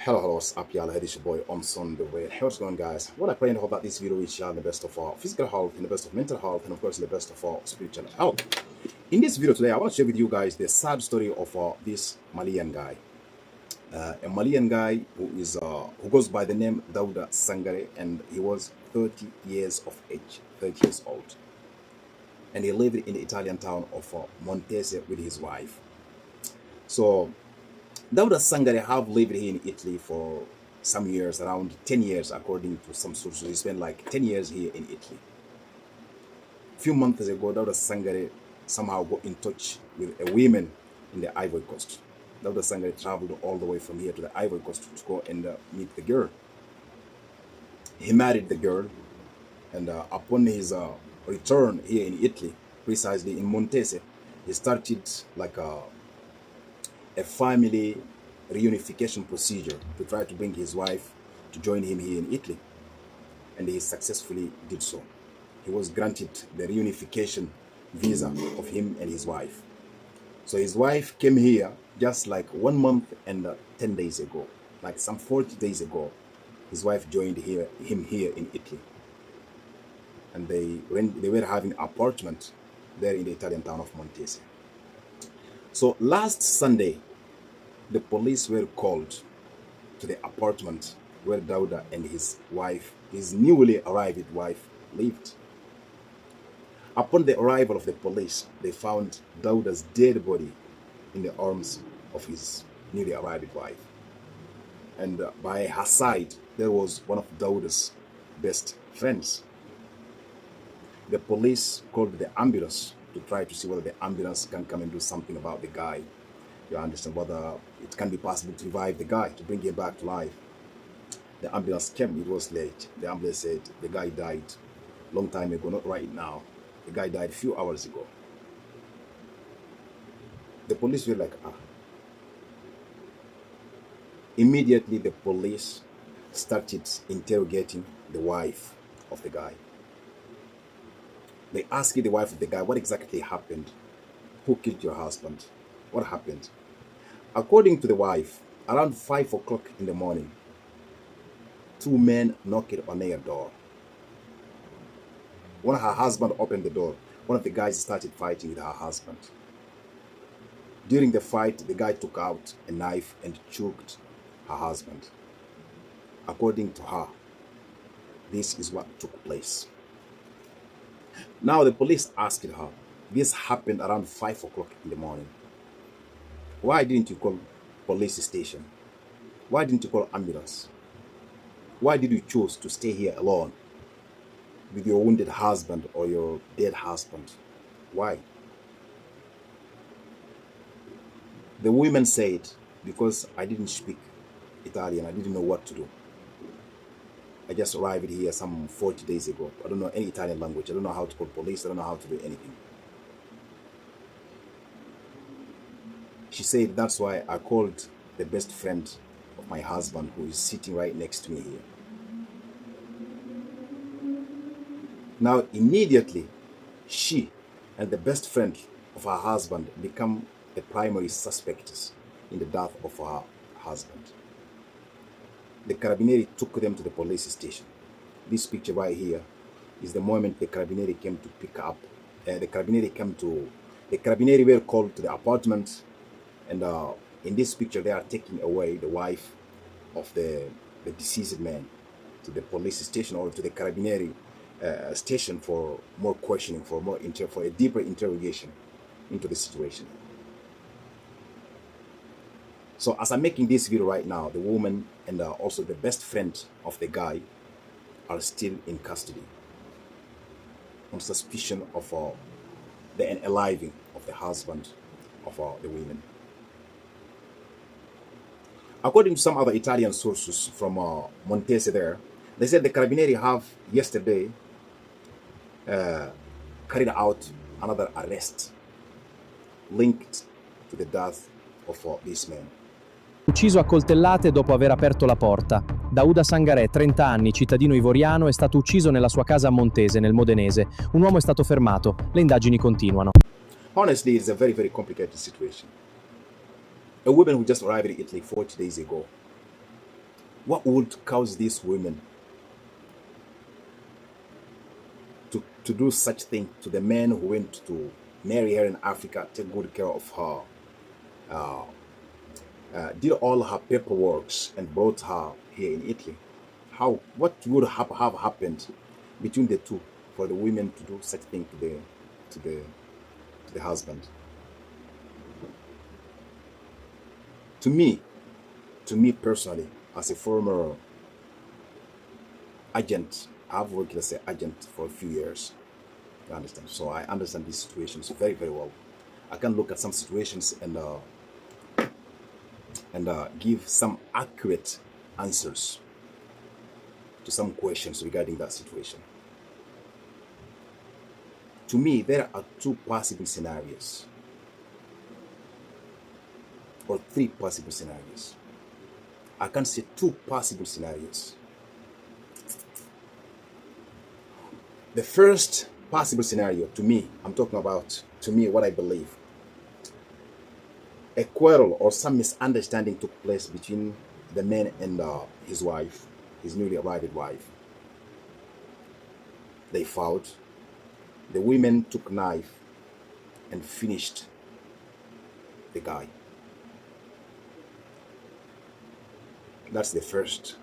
Hello, what's up, y'all? It's your boy on the way. Hey, what's going, guys? What I pray and hope that this video is y'all in the best of our physical health, in the best of mental health, and of course, in the best of our spiritual health. In this video today, I want to share with you guys the sad story of this Malian guy. A Malian guy who goes by the name Dauda Sangare, and he was 30 years of age, 30 years old. And he lived in the Italian town of Montese with his wife. So Dauda Sangare have lived here in Italy for some years, around 10 years, according to some sources. He spent like 10 years here in Italy. A few months ago, Dauda Sangare somehow got in touch with a woman in the Ivory Coast. Dauda Sangare traveled all the way from here to the Ivory Coast to go and meet the girl. He married the girl, and upon his return here in Italy, precisely in Montese, he started like a family reunification procedure to try to bring his wife to join him here in Italy, and he successfully did so. He was granted the reunification visa of him and his wife. So his wife came here just like 1 month and 10 days ago, like some 40 days ago. His wife joined him here in Italy, and they were having an apartment there in the Italian town of Montese. So last Sunday, the police were called to the apartment where Dauda and his wife, his newly arrived wife, lived. Upon the arrival of the police, they found Dauda's dead body in the arms of his newly arrived wife. And by her side, there was one of Dauda's best friends. The police called the ambulance to try to see whether the ambulance can come and do something about the guy. You understand, whether it can be possible to revive the guy, to bring him back to life. The ambulance came, it was late. The ambulance said the guy died long time ago, not right now. The guy died a few hours ago. The police were like, Immediately the police started interrogating the wife of the guy. They asked the wife of the guy, what exactly happened? Who killed your husband? What happened? According to the wife, around 5 o'clock in the morning, 2 men knocked on their door. When her husband opened the door, one of the guys started fighting with her husband. During the fight, the guy took out a knife and choked her husband. According to her, this is what took place. Now the police asked her, this happened around 5 o'clock in the morning. Why didn't you call police station? Why didn't you call ambulance? Why did you choose to stay here alone with your wounded husband or your dead husband? Why? The women said, because I didn't speak Italian, I didn't know what to do. I just arrived here some 40 days ago. I don't know any Italian language. I don't know how to call police. I don't know how to do anything. She said, that's why I called the best friend of my husband, who is sitting right next to me here. Now, immediately, she and the best friend of her husband become the primary suspects in the death of her husband. The Carabinieri took them to the police station. This picture right here is the moment the Carabinieri came to pick up. The Carabinieri were called to the apartment, and in this picture they are taking away the wife of the deceased man to the police station, or to the Carabinieri station, for more questioning, for a deeper interrogation into the situation. So as I'm making this video right now, the woman and also the best friend of the guy are still in custody on suspicion of the unaliving of the husband of the women. According to some other Italian sources from Montese there, they said the Carabinieri have yesterday carried out another arrest linked to the death of this man. Ucciso a coltellate dopo aver aperto la porta. Dauda Sangare, 30 anni, cittadino ivoriano, è stato ucciso nella sua casa a Montese, nel Modenese. Un uomo è stato fermato. Le indagini continuano. Honestly, it's a very, very complicated situation. A woman who just arrived in Italy 40 days ago What would cause these women to do such thing to the men who went to marry her in Africa, take good care of her, did all her paperwork and brought her here in Italy? What would have happened between the two for the women to do such thing to the husband? To me personally, as a former agent, I've worked as an agent for a few years. You understand? So I understand these situations very, very well. I can look at some situations and give some accurate answers to some questions regarding that situation. To me, there are two possible scenarios, or three possible scenarios. I can say two possible scenarios. The first possible scenario, to me, I'm talking about, to me, what I believe. A quarrel or some misunderstanding took place between the man and his wife, his newly arrived wife. They fought. The women took knife and finished the guy. That's the first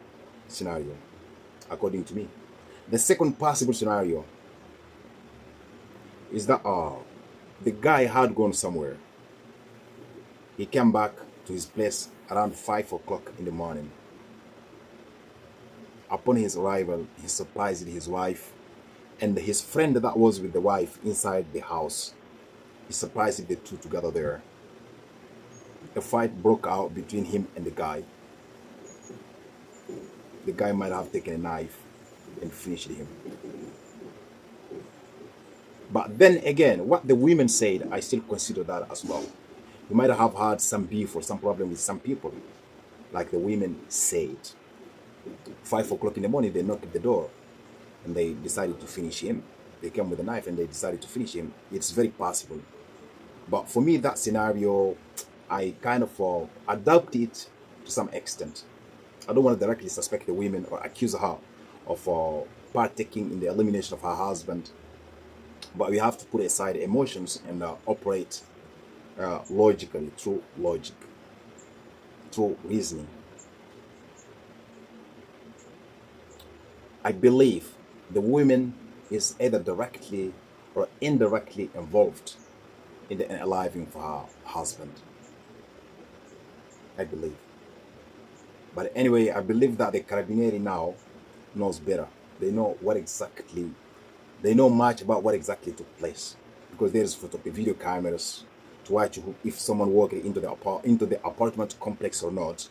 scenario, according to me. The second possible scenario is that the guy had gone somewhere. He came back to his place around 5 o'clock in the morning. Upon his arrival, he surprised his wife and his friend that was with the wife inside the house. He surprised the two together there. A fight broke out between him and the guy. The guy might have taken a knife and finished him. But then again, what the women said, I still consider that as well. You might have had some beef or some problem with some people, like the women said. 5 o'clock in the morning, they knocked at the door and they decided to finish him. They came with a knife and they decided to finish him. It's very possible. But for me, that scenario, I kind of adapt it to some extent. I don't want to directly suspect the women or accuse her of partaking in the elimination of her husband. But we have to put aside emotions and operate logically, through logic, through reasoning. I believe the woman is either directly or indirectly involved in the unaliving for her husband. I believe. But anyway, I believe that the Carabinieri now knows better. They know much about what exactly took place, because there's video cameras to watch if someone walked into the apartment complex or not.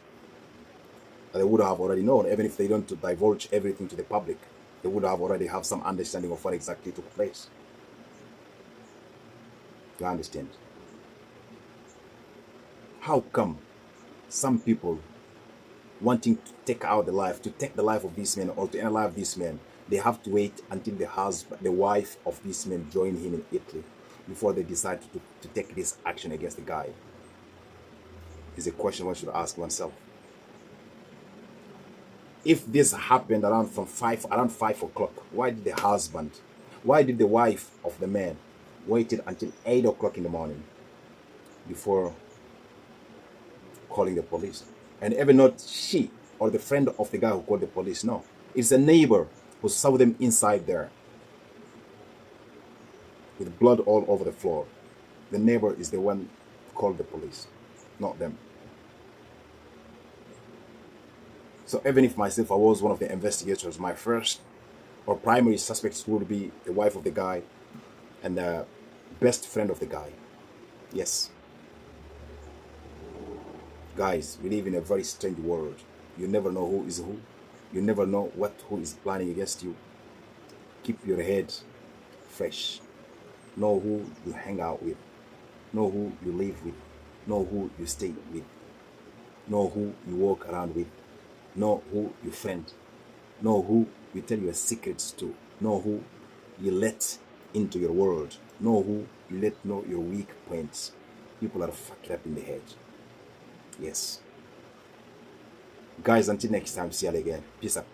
They would have already known, even if they don't divulge everything to the public. They would have already have some understanding of what exactly took place. You understand? How come some people wanting to take the life of this man or to unalive this man, they have to wait until the wife of this man join him in Italy before they decide to take this action against the guy? Is a question one should ask oneself. If this happened around 5 o'clock, why did the wife of the man waited until 8 o'clock in the morning before calling the police? And even not she or the friend of the guy who called the police, no. It's a neighbor who saw them inside there with blood all over the floor. The neighbor is the one who called the police, not them. So even if myself, I was one of the investigators, my first or primary suspects would be the wife of the guy and the best friend of the guy. Yes. Guys, we live in a very strange world. You never know who is who. You never know who is planning against you. Keep your head fresh. Know who you hang out with. Know who you live with. Know who you stay with. Know who you walk around with. Know who you friend. Know who you tell your secrets to. Know who you let into your world. Know who you let know your weak points. People are fucked up in the head. Yes. Guys, until next time, see you again. Peace out.